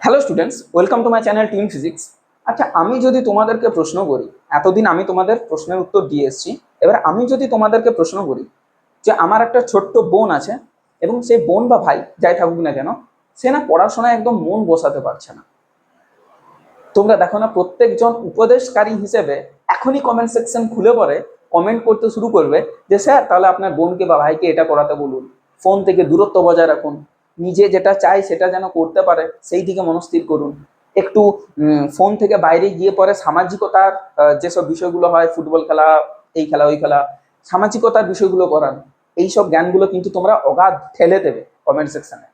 Hello students, welcome to my channel team physics. আচ্ছা, আমি যদি তোমাদেরকে প্রশ্ন করি, এতদিন আমি তোমাদের প্রশ্নের উত্তর দিয়ে এসেছি, এবার আমি যদি তোমাদেরকে প্রশ্ন করি যে আমার একটা ছোট্ট বোন আছে এবং সেই বোন বা ভাই যাই থাকুক না কেন, সে না পড়াশোনায় একদম মন বসাতে পারছে না। তোমরা দেখো না, প্রত্যেকজন উপদেশকারী হিসেবে এখনই কমেন্ট সেকশন খুলে পড়ে কমেন্ট করতে শুরু করবে যে স্যার তাহলে আপনার বোনকে বা ভাইকে এটা করাতে বলুন, ফোন থেকে দূরত্ব বজায় রাখুন, নিজে যেটা চাই সেটা যেন করতে পারে সেই দিকে মনস্থির করুন, একটু ফোন থেকে বাইরে গিয়ে পরে সামাজিকতার যেসব বিষয়গুলো হয়, ফুটবল খেলা, এই খেলা ওই খেলা, সামাজিকতার বিষয়গুলো করান। এইসব জ্ঞানগুলো কিন্তু তোমরা অগাধ ঠেলে দেবে কমেন্ট সেকশনে।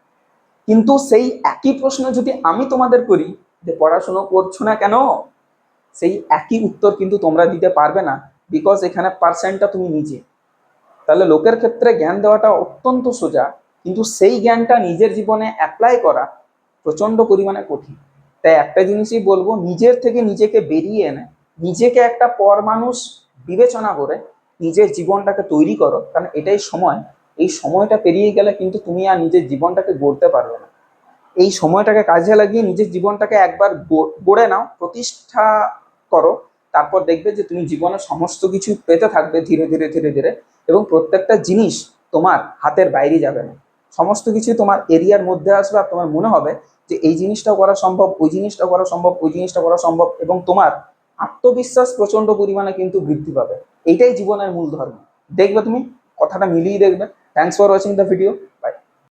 কিন্তু সেই একই প্রশ্ন যদি আমি তোমাদের করি যে পড়াশোনা করছো না কেন, সেই একই উত্তর কিন্তু তোমরা দিতে পারবে না, বিকজ এখানে পার্সেন্টটা তুমি নিজে। তাহলে লোকের ক্ষেত্রে জ্ঞান দেওয়াটা অত্যন্ত সোজা, কিন্তু সেই জ্ঞানটা নিজের জীবনে অ্যাপ্লাই করা প্রচন্ড পরিমাণে কঠিন। তাই একটা জিনিসই বলবো, নিজের থেকে নিজেকে বেরিয়ে এনে নিজেকে একটা পর মানুষ বিবেচনা করে নিজের জীবনটাকে তৈরি করো, কারণ এটাই সময়। এই সময়টা পেরিয়ে গেলে কিন্তু তুমি আর নিজের জীবনটাকে গড়তে পারবে না। এই সময়টাকে কাজে লাগিয়ে নিজের জীবনটাকে একবার গড়ে নাও, প্রতিষ্ঠা করো। তারপর দেখবে যে তুমি জীবনে সমস্ত কিছু পেতে থাকবে ধীরে ধীরে ধীরে ধীরে, এবং প্রত্যেকটা জিনিস তোমার হাতের বাইরে যাবে না, সমস্ত কিছু তোমার এরিয়ার মধ্যে আসবে। আর তোমার মনে হবে যে এই জিনিসটা করা সম্ভব, ওই জিনিসটা করা সম্ভব, ওই জিনিসটা করা সম্ভব, এবং তোমার আত্মবিশ্বাস প্রচন্ড পরিমাণে কিন্তু বৃদ্ধি পাবে। এইটাই জীবনের মূল ধর্ম। দেখবে তুমি, কথাটা মিলিয়ে দেখবে। Thanks for watching the video.